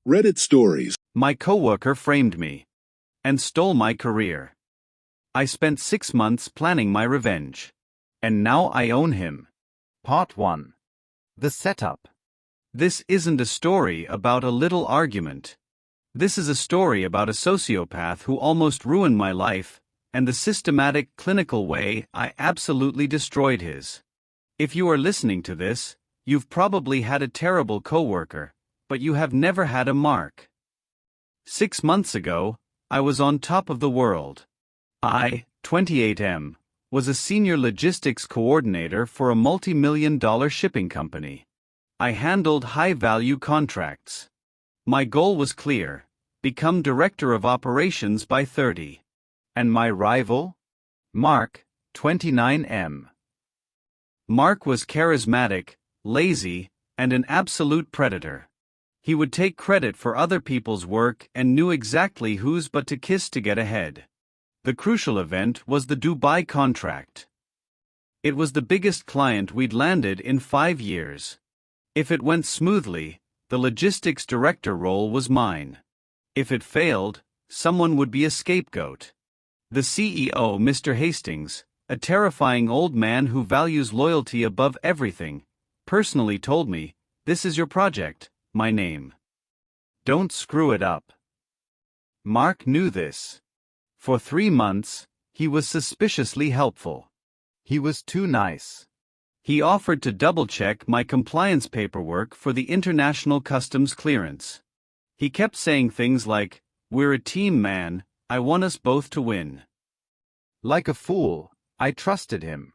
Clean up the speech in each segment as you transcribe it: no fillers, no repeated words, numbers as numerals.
Reddit stories. My coworker framed me and stole my career. I spent 6 months planning my revenge. And now I own him. Part 1. The Setup. This isn't a story about a little argument. This is a story about a sociopath who almost ruined my life, and the systematic, clinical way I absolutely destroyed his. If you are listening to this, you've probably had a terrible coworker, but you have never had a Mark. 6 months ago, I was on top of the world. I, 28M, was a senior logistics coordinator for a multi-million-dollar shipping company. I handled high-value contracts. My goal was clear: become director of operations by 30. And my rival? Mark, 29M. Mark was charismatic, lazy, and an absolute predator. He would take credit for other people's work and knew exactly whose butt to kiss to get ahead. The crucial event was the Dubai contract. It was the biggest client we'd landed in 5 years. If it went smoothly, the logistics director role was mine. If it failed, someone would be a scapegoat. The CEO, Mr. Hastings, a terrifying old man who values loyalty above everything, personally told me, "This is your project, my name. Don't screw it up." Mark knew this. For 3 months, he was suspiciously helpful. He was too nice. He offered to double-check my compliance paperwork for the international customs clearance. He kept saying things like, "We're a team, man, I want us both to win." Like a fool, I trusted him.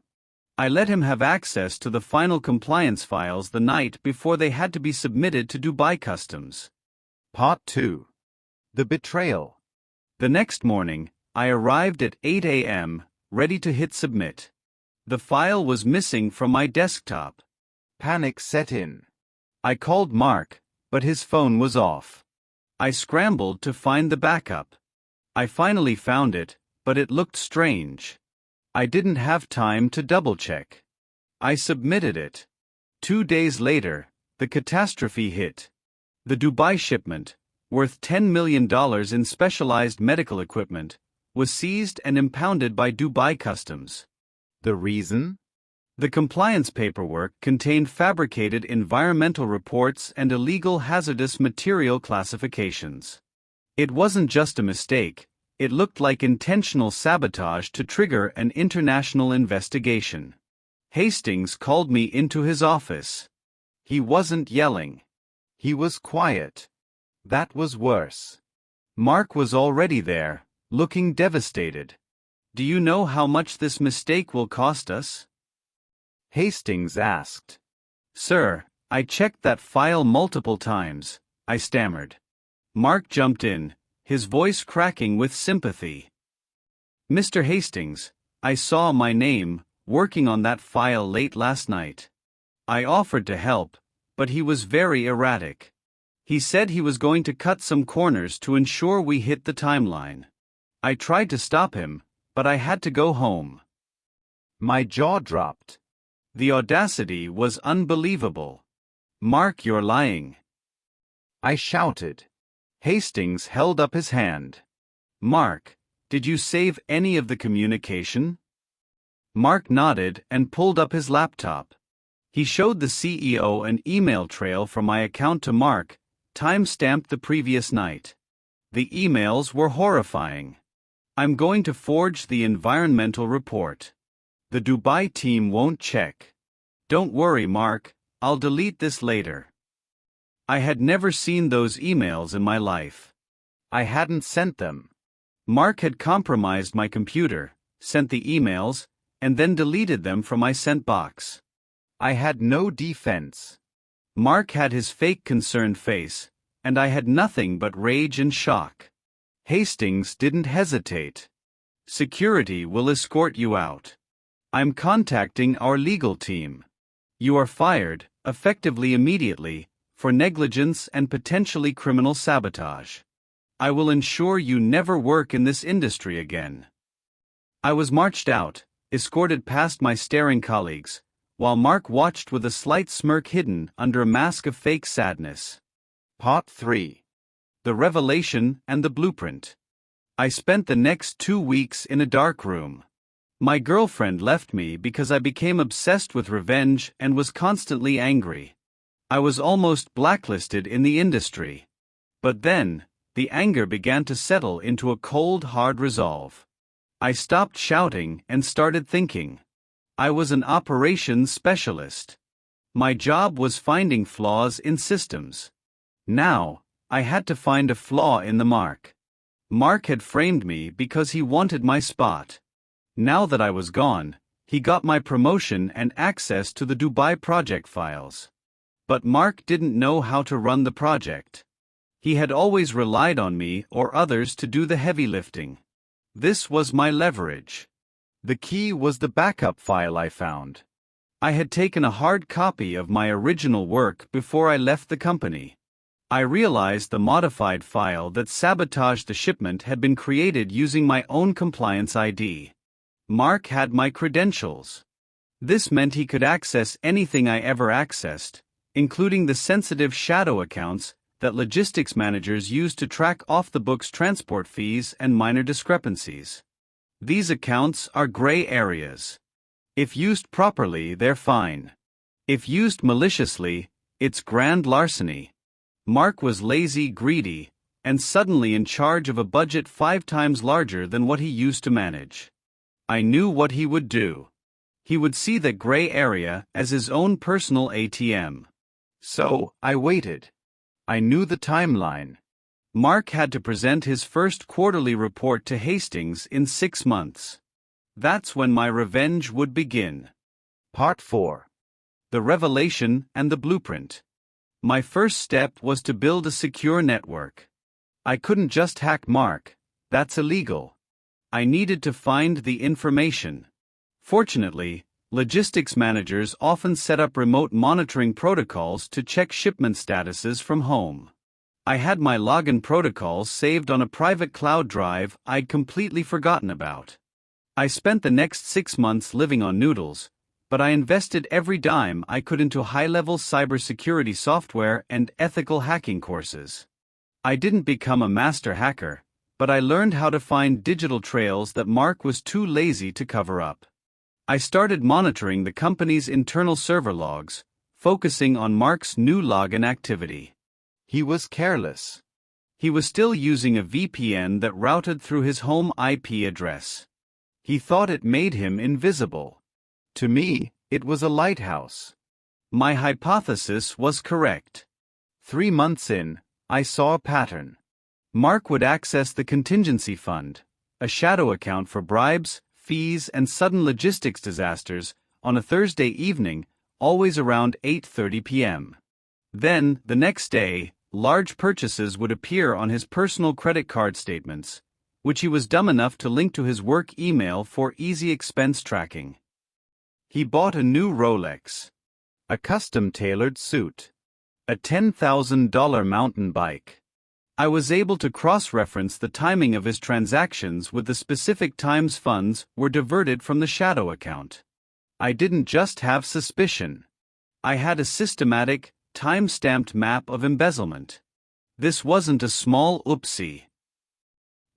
I let him have access to the final compliance files the night before they had to be submitted to Dubai Customs. Part 2. The Betrayal. The next morning, I arrived at 8 a.m., ready to hit submit. The file was missing from my desktop. Panic set in. I called Mark, but his phone was off. I scrambled to find the backup. I finally found it, but it looked strange. I didn't have time to double-check. I submitted it. 2 days later, the catastrophe hit. The Dubai shipment, worth $10 million in specialized medical equipment, was seized and impounded by Dubai Customs. The reason? The compliance paperwork contained fabricated environmental reports and illegal hazardous material classifications. It wasn't just a mistake, it looked like intentional sabotage to trigger an international investigation. Hastings called me into his office. He wasn't yelling. He was quiet. That was worse. Mark was already there, looking devastated. "Do you know how much this mistake will cost us?" Hastings asked. "Sir, I checked that file multiple times," I stammered. Mark jumped in, his voice cracking with sympathy. "Mr. Hastings, I saw my name working on that file late last night. I offered to help, but he was very erratic. He said he was going to cut some corners to ensure we hit the timeline. I tried to stop him, but I had to go home." My jaw dropped. The audacity was unbelievable. "Mark, you're lying." I shouted. Hastings held up his hand. "Mark, did you save any of the communication?" Mark nodded and pulled up his laptop. He showed the CEO an email trail from my account to Mark, time-stamped the previous night. The emails were horrifying. "I'm going to forge the environmental report. The Dubai team won't check. Don't worry, Mark, I'll delete this later." I had never seen those emails in my life. I hadn't sent them. Mark had compromised my computer, sent the emails, and then deleted them from my sent box. I had no defense. Mark had his fake concerned face, and I had nothing but rage and shock. Hastings didn't hesitate. "Security will escort you out. I'm contacting our legal team. You are fired, effectively immediately, for negligence and potentially criminal sabotage. I will ensure you never work in this industry again." I was marched out, escorted past my staring colleagues, while Mark watched with a slight smirk hidden under a mask of fake sadness. Part 3. The Revelation and the Blueprint. I spent the next 2 weeks in a dark room. My girlfriend left me because I became obsessed with revenge and was constantly angry. I was almost blacklisted in the industry. But then, the anger began to settle into a cold, hard resolve. I stopped shouting and started thinking. I was an operations specialist. My job was finding flaws in systems. Now, I had to find a flaw in the Mark. Mark had framed me because he wanted my spot. Now that I was gone, he got my promotion and access to the Dubai project files. But Mark didn't know how to run the project. He had always relied on me or others to do the heavy lifting. This was my leverage. The key was the backup file I found. I had taken a hard copy of my original work before I left the company. I realized the modified file that sabotaged the shipment had been created using my own compliance ID. Mark had my credentials. This meant he could access anything I ever accessed, including the sensitive shadow accounts that logistics managers use to track off-the-books transport fees and minor discrepancies. These accounts are gray areas. If used properly, they're fine. If used maliciously, it's grand larceny. Mark was lazy, greedy, and suddenly in charge of a budget 5 times larger than what he used to manage. I knew what he would do. He would see that gray area as his own personal ATM. So, I waited. I knew the timeline. Mark had to present his first quarterly report to Hastings in 6 months. That's when my revenge would begin. Part 4. The Revelation and the Blueprint. My first step was to build a secure network. I couldn't just hack Mark. That's illegal. I needed to find the information. Fortunately, logistics managers often set up remote monitoring protocols to check shipment statuses from home. I had my login protocols saved on a private cloud drive I'd completely forgotten about. I spent the next 6 months living on noodles, but I invested every dime I could into high-level cybersecurity software and ethical hacking courses. I didn't become a master hacker, but I learned how to find digital trails that Mark was too lazy to cover up. I started monitoring the company's internal server logs, focusing on Mark's new login activity. He was careless. He was still using a VPN that routed through his home IP address. He thought it made him invisible. To me, it was a lighthouse. My hypothesis was correct. 3 months in, I saw a pattern. Mark would access the contingency fund, a shadow account for bribes, fees, and sudden logistics disasters, on a Thursday evening, always around 8:30 p.m. Then, the next day, large purchases would appear on his personal credit card statements, which he was dumb enough to link to his work email for easy expense tracking. He bought a new Rolex, a custom-tailored suit, a $10,000 mountain bike. I was able to cross-reference the timing of his transactions with the specific times funds were diverted from the shadow account. I didn't just have suspicion. I had a systematic, time-stamped map of embezzlement. This wasn't a small oopsie.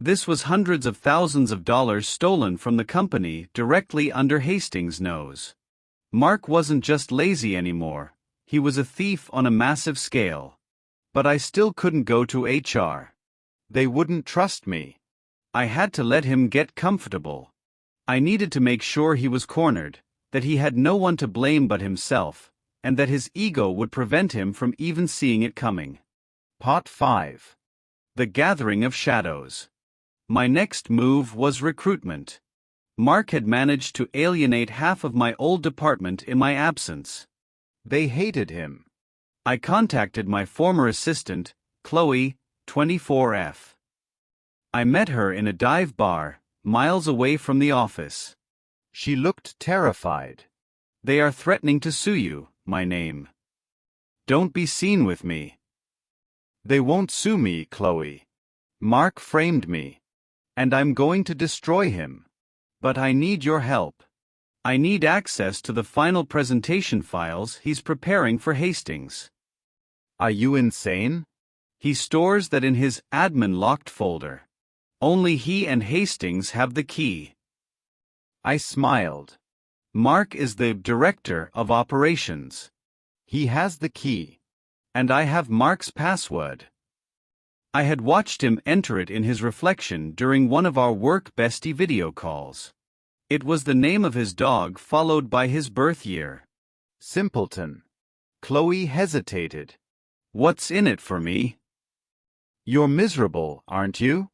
This was hundreds of thousands of dollars stolen from the company directly under Hastings' nose. Mark wasn't just lazy anymore, he was a thief on a massive scale. But I still couldn't go to HR. They wouldn't trust me. I had to let him get comfortable. I needed to make sure he was cornered, that he had no one to blame but himself, and that his ego would prevent him from even seeing it coming. Part 5. The Gathering of Shadows. My next move was recruitment. Mark had managed to alienate half of my old department in my absence. They hated him. I contacted my former assistant, Chloe, 24F. I met her in a dive bar, miles away from the office. She looked terrified. They are threatening to sue you, my name. Don't be seen with me. They won't sue me, Chloe. Mark framed me. And I'm going to destroy him. But I need your help. I need access to the final presentation files he's preparing for Hastings. Are you insane? He stores that in his admin locked folder. Only he and Hastings have the key. I smiled. Mark is the director of operations. He has the key. And I have Mark's password. I had watched him enter it in his reflection during one of our work bestie video calls. It was the name of his dog followed by his birth year. Simpleton. Chloe hesitated. What's in it for me? You're miserable, aren't you?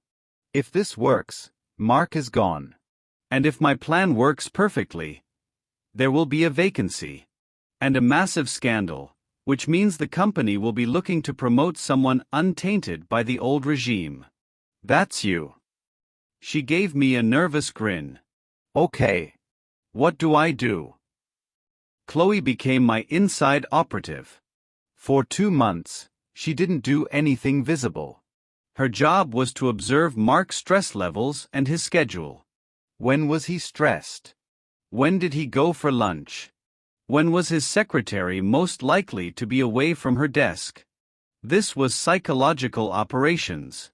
If this works, Mark is gone. And if my plan works perfectly, there will be a vacancy. And a massive scandal, which means the company will be looking to promote someone untainted by the old regime. That's you. She gave me a nervous grin. Okay. What do I do? Chloe became my inside operative. For 2 months, she didn't do anything visible. Her job was to observe Mark's stress levels and his schedule. When was he stressed? When did he go for lunch? When was his secretary most likely to be away from her desk? This was psychological operations.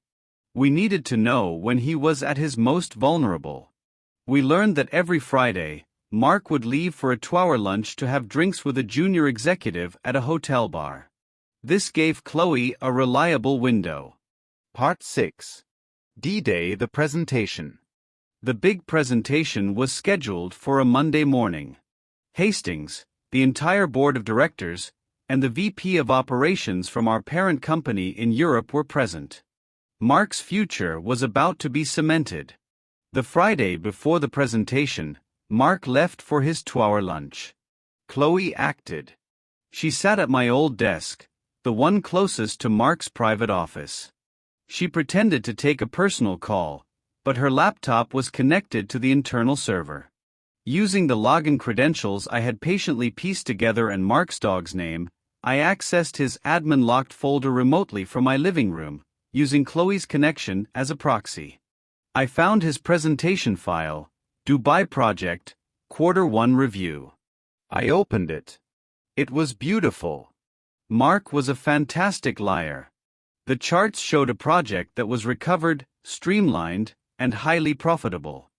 We needed to know when he was at his most vulnerable. We learned that every Friday, Mark would leave for a 2-hour lunch to have drinks with a junior executive at a hotel bar. This gave Chloe a reliable window. Part 6. D-Day, the presentation. The big presentation was scheduled for a Monday morning. Hastings, the entire board of directors, and the VP of operations from our parent company in Europe were present. Mark's future was about to be cemented. The Friday before the presentation, Mark left for his 2-hour lunch. Chloe acted. She sat at my old desk, the one closest to Mark's private office. She pretended to take a personal call, but her laptop was connected to the internal server. Using the login credentials I had patiently pieced together and Mark's dog's name, I accessed his admin-locked folder remotely from my living room, using Chloe's connection as a proxy. I found his presentation file, Dubai Project, Q1 Review. I opened it. It was beautiful. Mark was a fantastic liar. The charts showed a project that was recovered, streamlined, and highly profitable.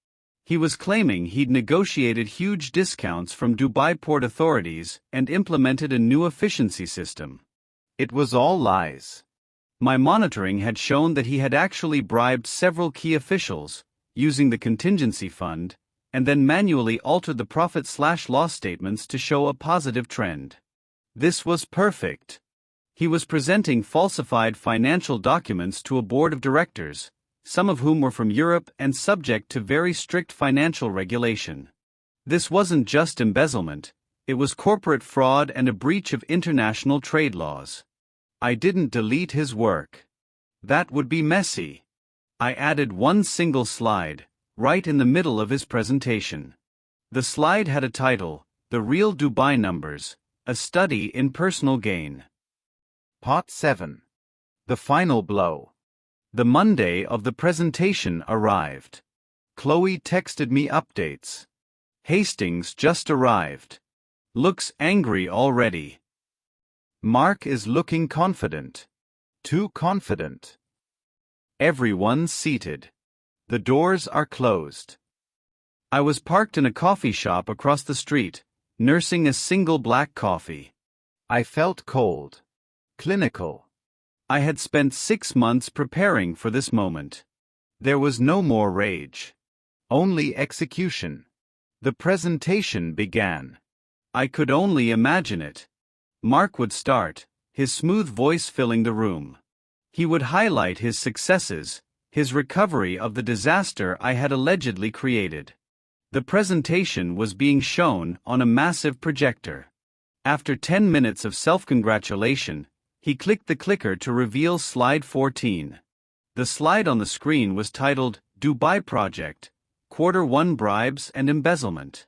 He was claiming he'd negotiated huge discounts from Dubai port authorities and implemented a new efficiency system. It was all lies. My monitoring had shown that he had actually bribed several key officials, using the contingency fund, and then manually altered the profit/loss statements to show a positive trend. This was perfect. He was presenting falsified financial documents to a board of directors, some of whom were from Europe and subject to very strict financial regulation. This wasn't just embezzlement, it was corporate fraud and a breach of international trade laws. I didn't delete his work. That would be messy. I added one single slide, right in the middle of his presentation. The slide had a title, The Real Dubai Numbers, a Study in Personal Gain. Part 7. The Final Blow. The Monday of the presentation arrived. Chloe texted me updates. Hastings just arrived. Looks angry already. Mark is looking confident. Too confident. Everyone's seated. The doors are closed. I was parked in a coffee shop across the street, nursing a single black coffee. I felt cold. Clinical. I had spent 6 months preparing for this moment. There was no more rage. Only execution. The presentation began. I could only imagine it. Mark would start, his smooth voice filling the room. He would highlight his successes, his recovery of the disaster I had allegedly created. The presentation was being shown on a massive projector. After 10 minutes of self-congratulation, he clicked the clicker to reveal slide 14. The slide on the screen was titled, Dubai Project, Q1 Bribes and Embezzlement.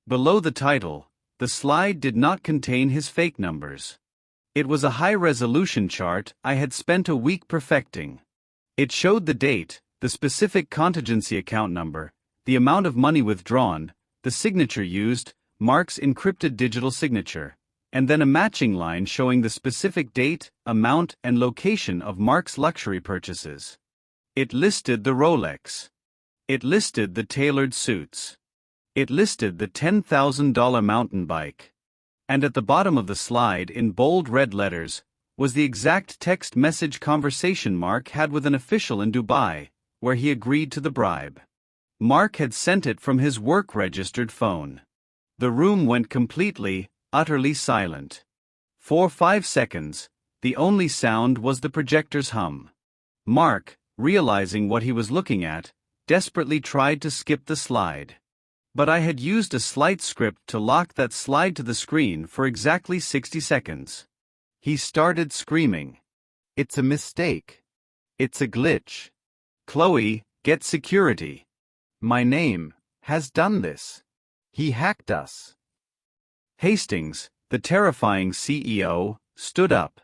Below the title, the slide did not contain his fake numbers. It was a high-resolution chart I had spent a week perfecting. It showed the date, the specific contingency account number, the amount of money withdrawn, the signature used, Mark's encrypted digital signature, and then a matching line showing the specific date, amount, and location of Mark's luxury purchases. It listed the Rolex. It listed the tailored suits. It listed the $10,000 mountain bike. And at the bottom of the slide, in bold red letters, was the exact text message conversation Mark had with an official in Dubai, where he agreed to the bribe. Mark had sent it from his work-registered phone. The room went completely, utterly silent. For 5 seconds, the only sound was the projector's hum. Mark, realizing what he was looking at, desperately tried to skip the slide. But I had used a slight script to lock that slide to the screen for exactly 60 seconds. He started screaming. "It's a mistake. It's a glitch. Chloe, get security. My name has done this. He hacked us." Hastings, the terrifying CEO, stood up.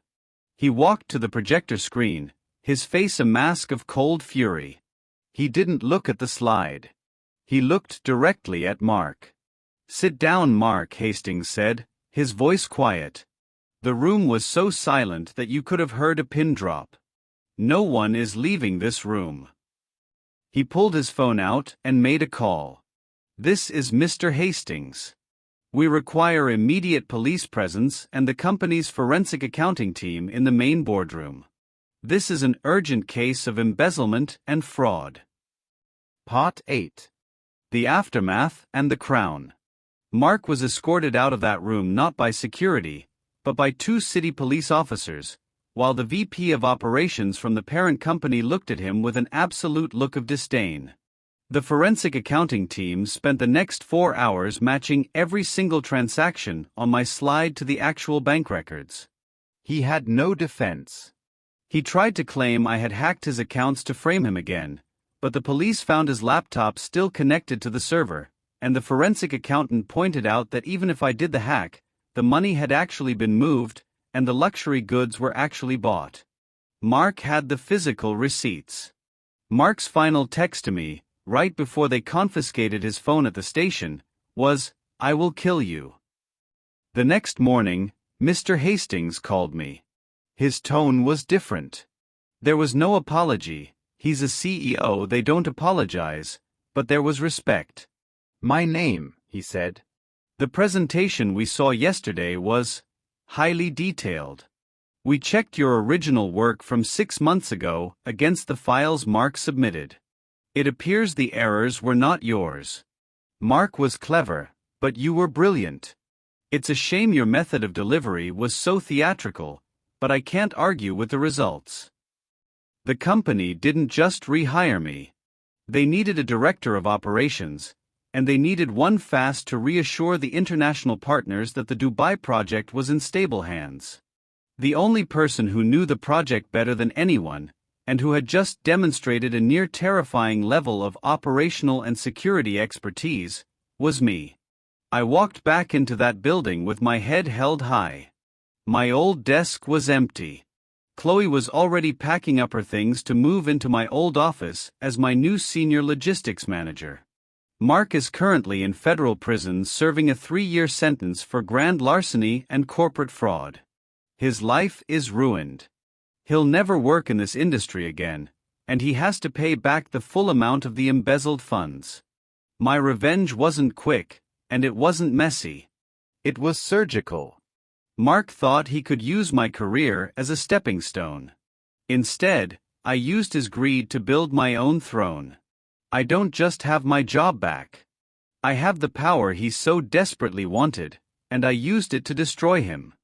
He walked to the projector screen, his face a mask of cold fury. He didn't look at the slide. He looked directly at Mark. "Sit down, Mark," Hastings said, his voice quiet. The room was so silent that you could have heard a pin drop. "No one is leaving this room." He pulled his phone out and made a call. "This is Mr. Hastings. We require immediate police presence and the company's forensic accounting team in the main boardroom. This is an urgent case of embezzlement and fraud." Part 8. The Aftermath and the Crown. Mark was escorted out of that room not by security, but by 2 city police officers, while the VP of operations from the parent company looked at him with an absolute look of disdain. The forensic accounting team spent the next 4 hours matching every single transaction on my slide to the actual bank records. He had no defense. He tried to claim I had hacked his accounts to frame him again, but the police found his laptop still connected to the server, and the forensic accountant pointed out that even if I did the hack, the money had actually been moved, and the luxury goods were actually bought. Mark had the physical receipts. Mark's final text to me, right before they confiscated his phone at the station, was, "I will kill you." The next morning, Mr. Hastings called me. His tone was different. There was no apology. He's a CEO, they don't apologize, but there was respect. "My name," he said. "The presentation we saw yesterday was highly detailed. We checked your original work from 6 months ago against the files Mark submitted. It appears the errors were not yours. Mark was clever, but you were brilliant. It's a shame your method of delivery was so theatrical, but I can't argue with the results." The company didn't just rehire me. They needed a director of operations, and they needed one fast to reassure the international partners that the Dubai project was in stable hands. The only person who knew the project better than anyone, and who had just demonstrated a near-terrifying level of operational and security expertise, was me. I walked back into that building with my head held high. My old desk was empty. Chloe was already packing up her things to move into my old office as my new senior logistics manager. Mark is currently in federal prison serving a 3-year sentence for grand larceny and corporate fraud. His life is ruined. He'll never work in this industry again, and he has to pay back the full amount of the embezzled funds. My revenge wasn't quick, and it wasn't messy. It was surgical. Mark thought he could use my career as a stepping stone. Instead, I used his greed to build my own throne. I don't just have my job back. I have the power he so desperately wanted, and I used it to destroy him.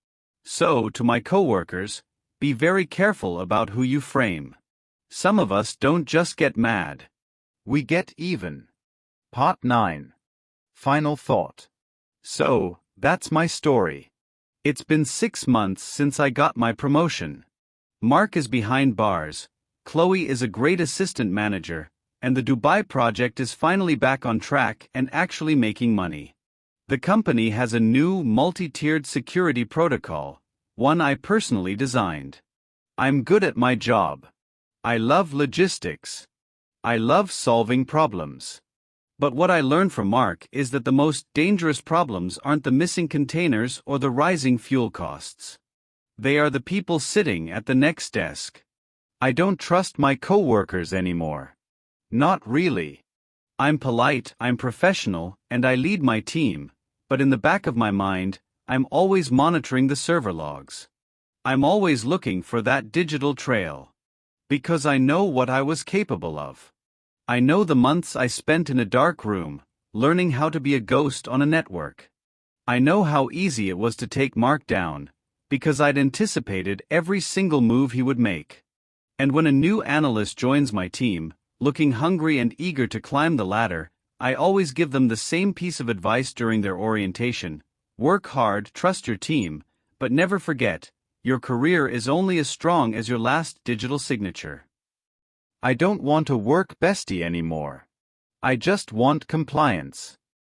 So, to my coworkers, be very careful about who you frame. Some of us don't just get mad. We get even. Part 9. Final thought. So, that's my story. It's been 6 months since I got my promotion. Mark is behind bars, Chloe is a great assistant manager, and the Dubai project is finally back on track and actually making money. The company has a new multi-tiered security protocol, one I personally designed. I'm good at my job. I love logistics. I love solving problems. But what I learned from Mark is that the most dangerous problems aren't the missing containers or the rising fuel costs. They are the people sitting at the next desk. I don't trust my coworkers anymore. Not really. I'm polite, I'm professional, and I lead my team, but in the back of my mind, I'm always monitoring the server logs. I'm always looking for that digital trail. Because I know what I was capable of. I know the months I spent in a dark room, learning how to be a ghost on a network. I know how easy it was to take Mark down, because I'd anticipated every single move he would make. And when a new analyst joins my team, looking hungry and eager to climb the ladder, I always give them the same piece of advice during their orientation: work hard, trust your team, but never forget, your career is only as strong as your last digital signature. I don't want a work bestie anymore. I just want compliance.